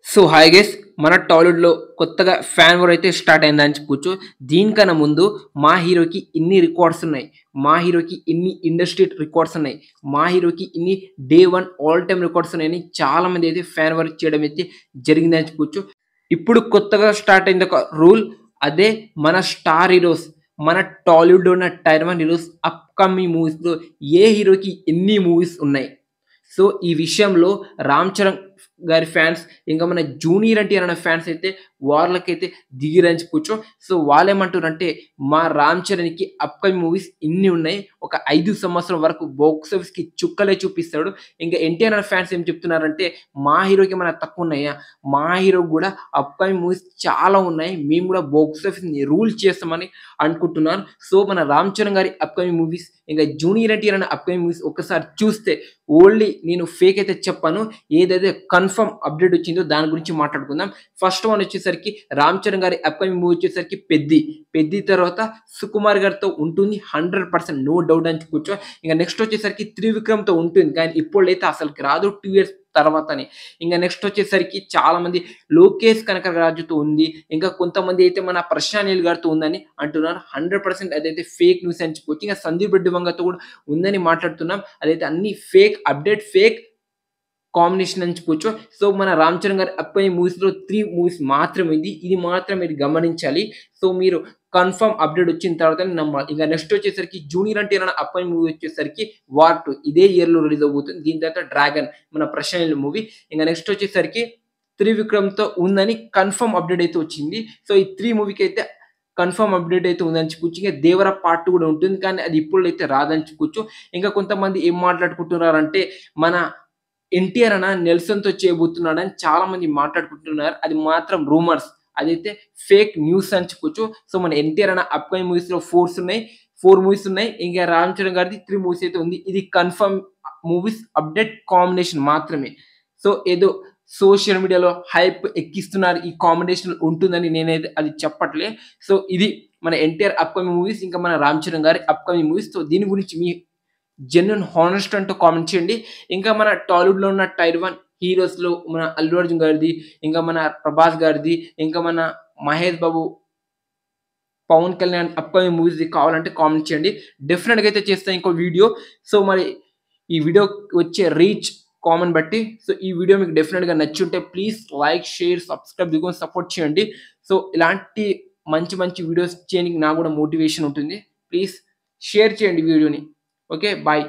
So hi guys, మన టాలీవుడ్‌లో కొత్తగా ఫ్యాన్ వార్ అయితే స్టార్ట్ అయిందని చెప్పొచ్చు. దీనికన్నా ముందు మా హీరోకి ఇన్ని రికార్డ్స్ ఉన్నాయి. మా హీరోకి ఇన్ని ఇండస్ట్రీ రికార్డ్స్ ఉన్నాయి. మా హీరోకి ఇన్ని డే 1 ఆల్ టైమ్ రికార్డ్స్ ఉన్నాయని చాలామంది అయితే ఫ్యాన్ వార్ చేయడం అయితే జరిగిందని చెప్పొచ్చు. ఇప్పుడు కొత్తగా స్టార్ట్ అయింది ఒక రూల్. అదే మన స్టార్ హీరోస్, మన టాలీవుడ్‌లో ఉన్న టైర్ 1 హీరోస్ అప్‌కమింగ్ మూవీస్‌లో ఏ హీరోకి ఎన్ని మూవీస్ ఉన్నాయి. సో ఈ విషయంలో రామ్ చరణ్ గారి ఫ్యాన్స్, ఇంకా మన జూనియర్ ఎన్టీఆర్ అనే ఫ్యాన్స్ అయితే వార్లకైతే దిగిరని చెప్పుకోవచ్చు. సో వాళ్ళేమంటున్నారంటే, మా రామ్ చరణ్‌కి అప్‌కమింగ్ మూవీస్ ఇన్ని ఉన్నాయి. ఒక 5 సంవత్సరం వరకు బాక్స్ ఆఫీస్‌కి చుక్కలే చూపిస్తాడు. ఇంకా ఎన్టీఆర్ అనే ఫ్యాన్స్ ఏం చెప్తున్నారంటే, మా హీరోకి ఏమైనా తక్కువున్నాయా? మా హీరోకి గూడా అప్‌కమింగ్ మూవీస్ చాలా ఉన్నాయి. మేము గూడా బాక్స్ ఆఫీస్‌ని రూల్ చేస్తామని అనుకుంటున్నారు. సో మన రామ్ చరణ్ గారి అప్‌కమింగ్ మూవీస్, ఇంకా జూనియర్ ఎన్టీఆర్ అనే అప్‌కమింగ్ మూవీస్ ఒక్కసారి చూస్తే, ఓన్లీ నేను ఫేక్ అయితే చెప్పను. ఏదైతే కన్ఫర్మ్ అప్డేట్ వచ్చిందో దాని గురించి మాట్లాడుకుందాం. ఫస్ట్ వన్ వచ్చేసరికి రామ్ చరణ్ గారి అప్‌కమింగ్ మూవీ వచ్చేసరికి 'పెద్ది'. 'పెద్ది' తర్వాత సుకుమార్ గారితో ఉంటుంది 100% నో డౌట్ అని చెప్పొచ్చు. ఇంక నెక్స్ట్ వచ్చేసరికి 'త్రివిక్రమ్‌తో' ఉంటుంది. కానీ ఇప్పుడైతే అసలుకి రాదు 2 ఇయర్స్ తర్వాతని. ఇంక నెక్స్ట్ వచ్చేసరికి చాలామంది 'లోకేష్ కనకరాజుతో' ఉంది. ఇంకా కొంతమంది అయితే మన 'ప్రశాంత్ నీల్' గారితో ఉందని అంటున్నారు. 100% అదైతే ఫేక్ న్యూస్ అని చెప్పొచ్చు. ఇంకా 'సందీప్ రెడ్డి వంగతో' కూడా ఉందని మాట్లాడుతున్నాం. అదైతే అన్ని ఫేక్ అప్డేట్, ఫేక్ కాంబినేషన్ అని చెప్పొచ్చు. సో మన రామ్ చరణ్ గారి అప్‌కమింగ్ మూవీస్‌లో 3 మూవీస్ మాత్రమే ఉంది. ఇది మాత్రం మీరు గమనించాలి. సో మీరు కన్ఫర్మ్ అప్డేట్ వచ్చిన తర్వాతనే నమ్మాలి. ఇక నెక్స్ట్ వచ్చేసరికి జూనియర్ ఎన్టీఆర్ అనే అప్‌కమింగ్ మూవీ వచ్చేసరికి 'వార్ 2' ఇదే ఇయర్‌లో రిలీజ్ అవబోతుంది. దీని తర్వాత 'డ్రాగన్' మన ప్రశాంత్ నీల్ మూవీ. ఇంక నెక్స్ట్ వచ్చేసరికి 'త్రివిక్రమ్‌తో' ఉందని కన్ఫర్మ్ అప్డేట్ అయితే వచ్చింది. సో ఈ 3 మూవీకి అయితే కన్ఫర్మ్ అప్డేట్ అయితే ఉందని చెప్పొచ్చు. ఇంక 'దేవర పార్ట్ 2' కూడా ఉంటుంది. కానీ అది ఇప్పుడైతే రాదని చెప్పొచ్చు. ఇంకా కొంతమంది ఏం మాట్లాడుకుంటున్నారంటే, మన ఎన్టీఆర్ అన్న నెల్సన్‌తో చేయబోతున్నాడని చాలామంది మాట్లాడుకుంటున్నారు. అది మాత్రం రూమర్స్. అదైతే ఫేక్ న్యూస్ అని చెప్పొచ్చు. సో మన ఎన్టీఆర్ అన్న అప్‌కమింగ్ మూవీస్‌లో 4 మూవీస్ ఉన్నాయి. ఇంకా రామ్ చరణ్ గారిది 3 మూవీస్ అయితే ఉంది. ఇది కన్ఫర్మ్ మూవీస్ అప్డేట్ కాంబినేషన్ మాత్రమే. సో ఏదో సోషల్ మీడియాలో హైప్ ఎక్కిస్తున్నారు. ఈ కాంబినేషన్ ఉంటుందని నేనైతే అది చెప్పట్లే. సో ఇది మన ఎన్టీఆర్ అప్‌కమింగ్ మూవీస్, ఇంకా మన రామ్ చరణ్ గారి అప్‌కమింగ్ మూవీస్. సో దీని గురించి మీ జెన్యూన్ హానెస్ట్ అంటూ కామెంట్ చేయండి. ఇంకా మన టాలీవుడ్‌లో ఉన్న టైర్ 1 హీరోస్‌లో మన అల్లు అర్జున్ గారిది, ఇంకా మన ప్రభాస్ గారిది, ఇంకా మన మహేష్ బాబు, పవన్ కళ్యాణ్ అప్‌కమింగ్ మూవీస్‌ది కావాలంటే కామెంట్ చేయండి. డెఫినిట్‌గా అయితే చేస్తా ఇంకో వీడియో. సో మరి ఈ వీడియో వచ్చే రీచ్, కామెంట్ బట్టి, సో ఈ వీడియో మీకు డెఫినిట్‌గా నచ్చుంటే ప్లీజ్ లైక్, షేర్, సబ్స్క్రైబ్ ఇదిగోని సపోర్ట్ చేయండి. సో ఇలాంటి మంచి మంచి వీడియోస్ చేయడానికి నాకు కూడా మోటివేషన్ ఉంటుంది. ప్లీజ్ షేర్ చేయండి వీడియోని. ఓకే. బాయ్.